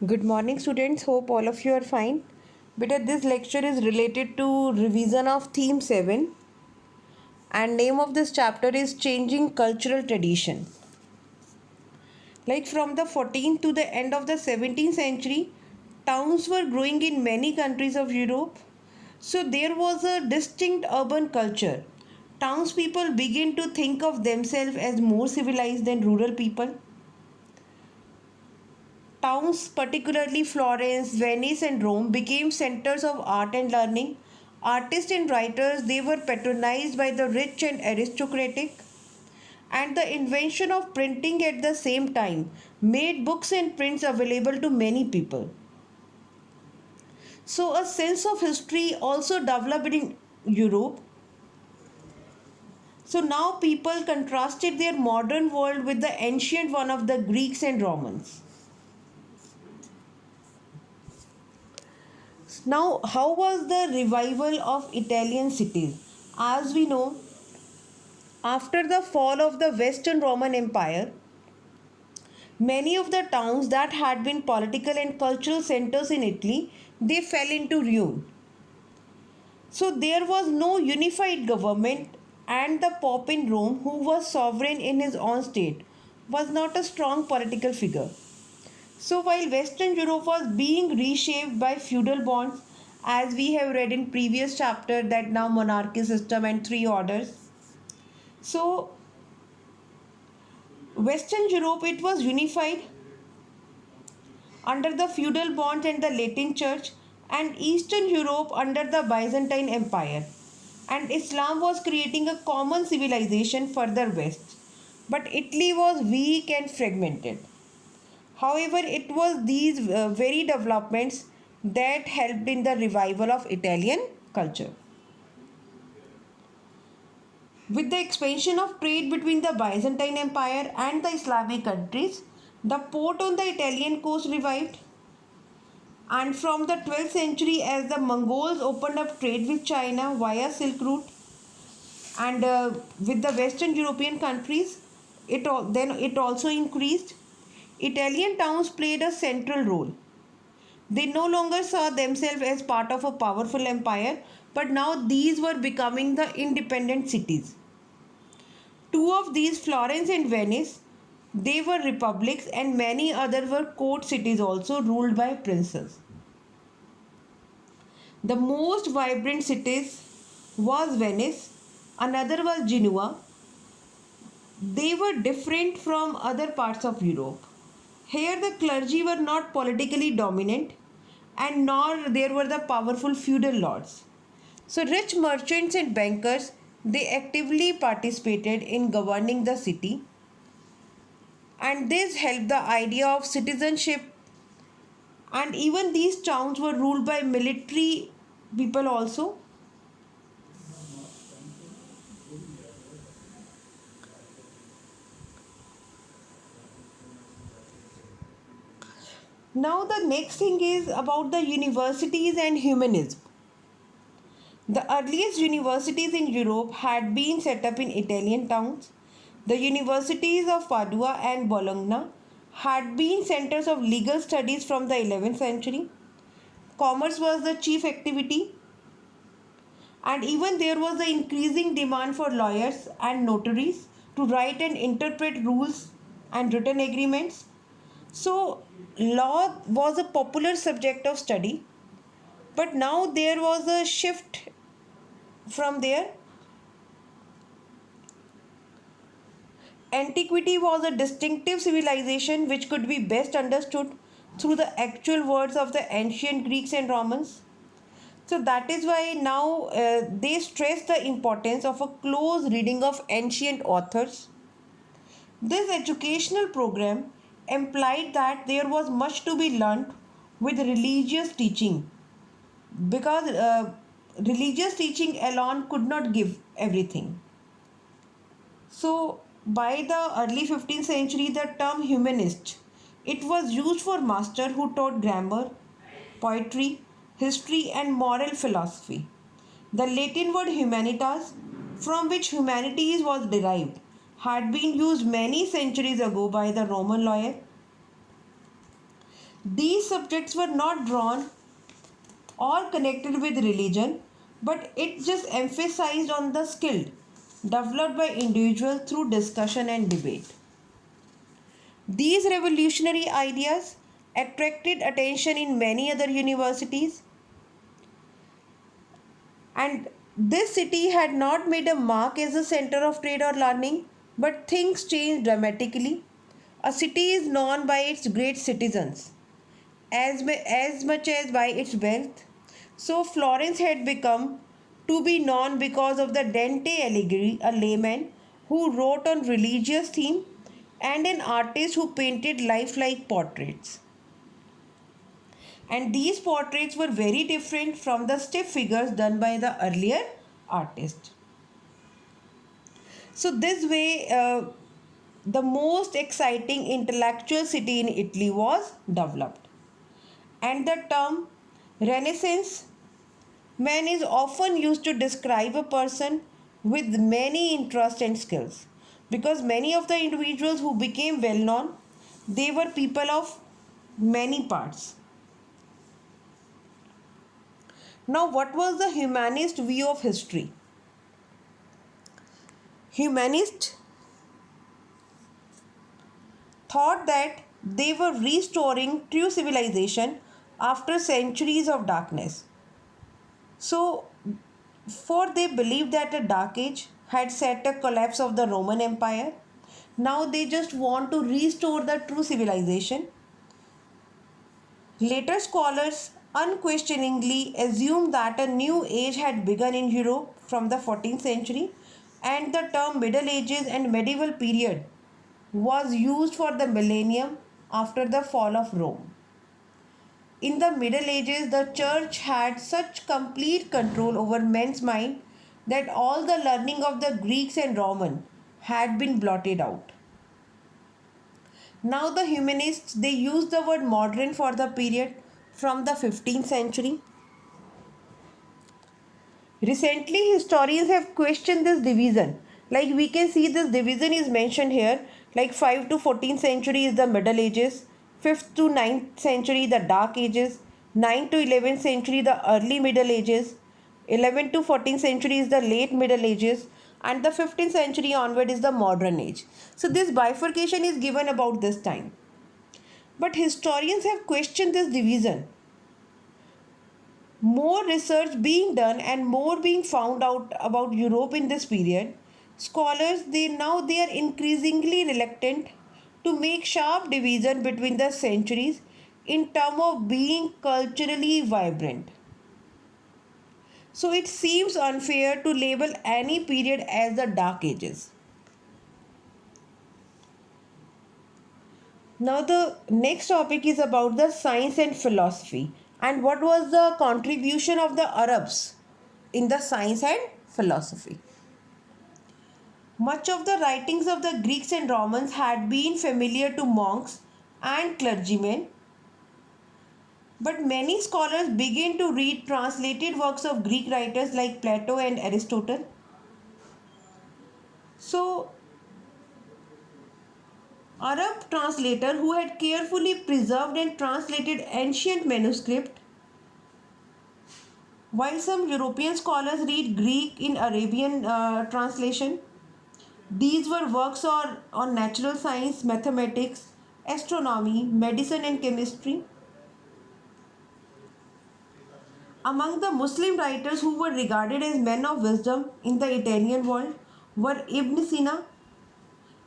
Good morning, students. Hope all of you are fine. But this lecture is related to revision of theme 7, and name of this chapter is Changing Cultural Tradition. Like from the 14th to the end of the 17th century, towns were growing in many countries of Europe. So there was a distinct urban culture. Townspeople began to think of themselves as more civilized than rural people. Towns, particularly Florence, Venice, and Rome, became centers of art and learning. Artists and writers, they were patronized by the rich and aristocratic, and the invention of printing at the same time made books and prints available to many people. So, a sense of history also developed in Europe. So, now people contrasted their modern world with the ancient one of the Greeks and Romans. Now, how was the revival of Italian cities? As we know, after the fall of the Western Roman Empire, many of the towns that had been political and cultural centers in Italy, they fell into ruin. So there was no unified government, and the Pope in Rome, who was sovereign in his own state, was not a strong political figure. So while Western Europe was being reshaped by feudal bonds, as we have read in previous chapter that now monarchy system and three orders. So Western Europe, it was unified under the feudal bonds and the Latin Church, and Eastern Europe under the Byzantine Empire. And Islam was creating a common civilization further west. But Italy was weak and fragmented. However, it was these very developments that helped in the revival of Italian culture. With the expansion of trade between the Byzantine Empire and the Islamic countries, the port on the Italian coast revived. And from the 12th century, as the Mongols opened up trade with China via Silk Route and with the Western European countries, it also increased. Italian towns played a central role. They no longer saw themselves as part of a powerful empire, but now these were becoming the independent cities. Two of these, Florence and Venice, they were republics, and many others were court cities also ruled by princes. The most vibrant cities was Venice, another was Genoa. They were different from other parts of Europe. Here the clergy were not politically dominant, and nor there were the powerful feudal lords. So rich merchants and bankers, they actively participated in governing the city, and this helped the idea of citizenship, and even these towns were ruled by military people also. Now the next thing is about the universities and humanism. The earliest universities in Europe had been set up in Italian towns. The universities of Padua and Bologna had been centers of legal studies from the 11th century. Commerce was the chief activity, and even there was the increasing demand for lawyers and notaries to write and interpret rules and written agreements. So, law was a popular subject of study, but now there was a shift from there. Antiquity was a distinctive civilization which could be best understood through the actual words of the ancient Greeks and Romans. So that is why now they stress the importance of a close reading of ancient authors. This educational program implied that there was much to be learned with religious teaching, because religious teaching alone could not give everything. So by the early 15th century, the term humanist, it was used for master who taught grammar, poetry, history and moral philosophy. The Latin word humanitas, from which humanities was derived, had been used many centuries ago by the Roman lawyer. These subjects were not drawn or connected with religion, but it just emphasized on the skill developed by individuals through discussion and debate. These revolutionary ideas attracted attention in many other universities, and this city had not made a mark as a center of trade or learning, but things changed dramatically. A city is known by its great citizens as much as by its wealth. So Florence had become to be known because of the Dante Alighieri, a layman who wrote on religious theme and an artist who painted lifelike portraits. And these portraits were very different from the stiff figures done by the earlier artist. So this way, the most exciting intellectual city in Italy was developed. And the term Renaissance man is often used to describe a person with many interests and skills, because many of the individuals who became well known, they were people of many parts. Now, what was the humanist view of history? Humanists thought that they were restoring true civilization after centuries of darkness. So, for they believed that a dark age had set a collapse of the Roman Empire. Now they just want to restore the true civilization. Later scholars unquestioningly assumed that a new age had begun in Europe from the 14th century, and the term Middle Ages and medieval period was used for the millennium after the fall of Rome. In the Middle Ages, the church had such complete control over men's mind that all the learning of the Greeks and Roman had been blotted out. Now the humanists, they use the word modern for the period from the 15th century. Recently, historians have questioned this division. Like we can see, this division is mentioned here. Like 5 to 14th century is the Middle Ages, 5th to 9th century the Dark Ages, 9th to 11th century the Early Middle Ages, 11th to 14th century is the Late Middle Ages, and the 15th century onward is the Modern Age. So this bifurcation is given about this time. But historians have questioned this division. More research being done and more being found out about Europe in this period, scholars they are increasingly reluctant to make sharp division between the centuries in terms of being culturally vibrant. So it seems unfair to label any period as the Dark Ages. Now the next topic is about the science and philosophy, and what was the contribution of the Arabs in the science and philosophy. Much of the writings of the Greeks and Romans had been familiar to monks and clergymen, but many scholars began to read translated works of Greek writers like Plato and Aristotle. So Arab translator who had carefully preserved and translated ancient manuscript, while some European scholars read Greek in Arabian translation. These were works on natural science, mathematics, astronomy, medicine and chemistry. Among the Muslim writers who were regarded as men of wisdom in the Italian world were Ibn Sina,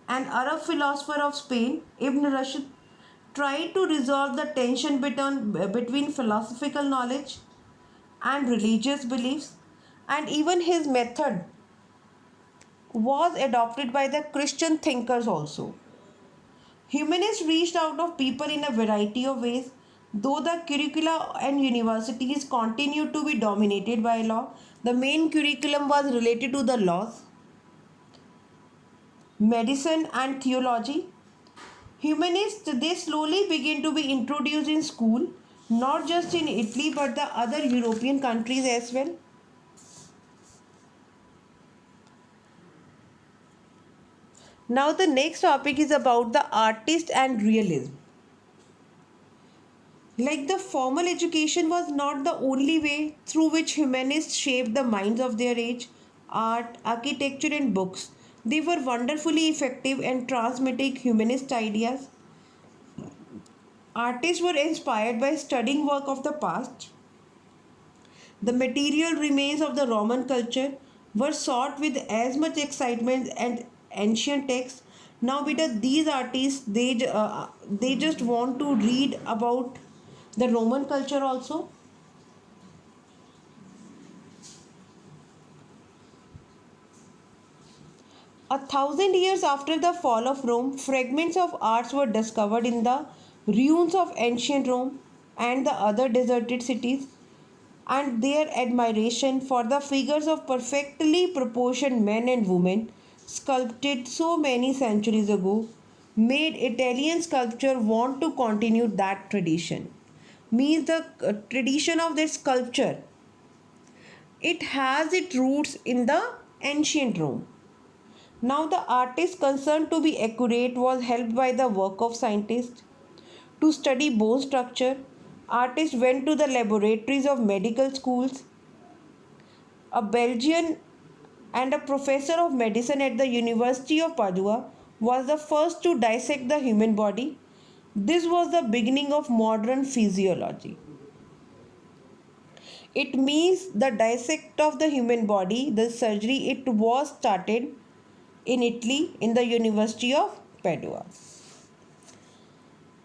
an Arab philosopher of Spain. Ibn Rushd tried to resolve the tension between philosophical knowledge and religious beliefs, and even his method was adopted by the Christian thinkers also. Humanists reached out of people in a variety of ways. Though the curricula and universities continued to be dominated by law, the main curriculum was related to the laws, medicine and theology. Humanists, they slowly began to be introduced in school, not just in Italy but the other European countries as well. Now the next topic is about the artist and realism. Like the formal education was not the only way through which humanists shaped the minds of their age. Art, architecture, and books. They were wonderfully effective in transmitting humanist ideas. Artists were inspired by studying work of the past. The material remains of the Roman culture were sought with as much excitement as ancient texts. Now, because these artists they just want to read about the Roman culture also. 1,000 years after the fall of Rome, fragments of arts were discovered in the ruins of ancient Rome and the other deserted cities, and their admiration for the figures of perfectly proportioned men and women sculpted so many centuries ago made Italian sculpture want to continue that tradition. Means the tradition of their sculpture, it has its roots in the ancient Rome. Now, the artist concerned to be accurate was helped by the work of scientists. To study bone structure, artists went to the laboratories of medical schools. A Belgian and a professor of medicine at the University of Padua was the first to dissect the human body. This was the beginning of modern physiology. It means the dissect of the human body, the surgery, it was started in Italy in the University of Padua.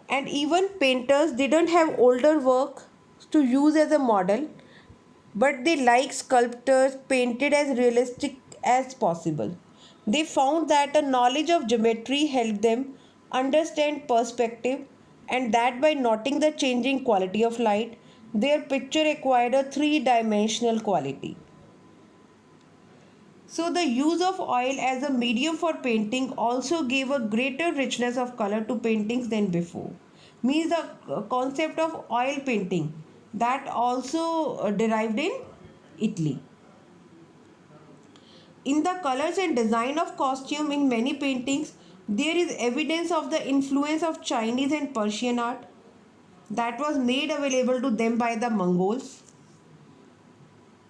And even painters didn't have older work to use as a model, but they like sculptors painted as realistic as possible. They found that a knowledge of geometry helped them understand perspective, and that by noting the changing quality of light, their picture acquired a three-dimensional quality. So, the use of oil as a medium for painting also gave a greater richness of color to paintings than before. Means the concept of oil painting that also derived in Italy. In the colors and design of costume in many paintings, there is evidence of the influence of Chinese and Persian art that was made available to them by the Mongols.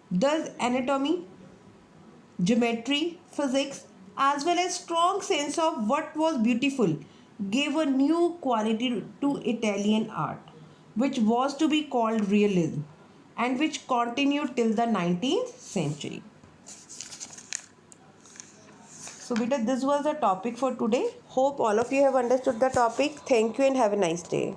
Thus, anatomy, geometry, physics, as well as strong sense of what was beautiful gave a new quality to Italian art, which was to be called realism and which continued till the 19th century. So, beta, this was the topic for today. Hope all of you have understood the topic. Thank you and have a nice day.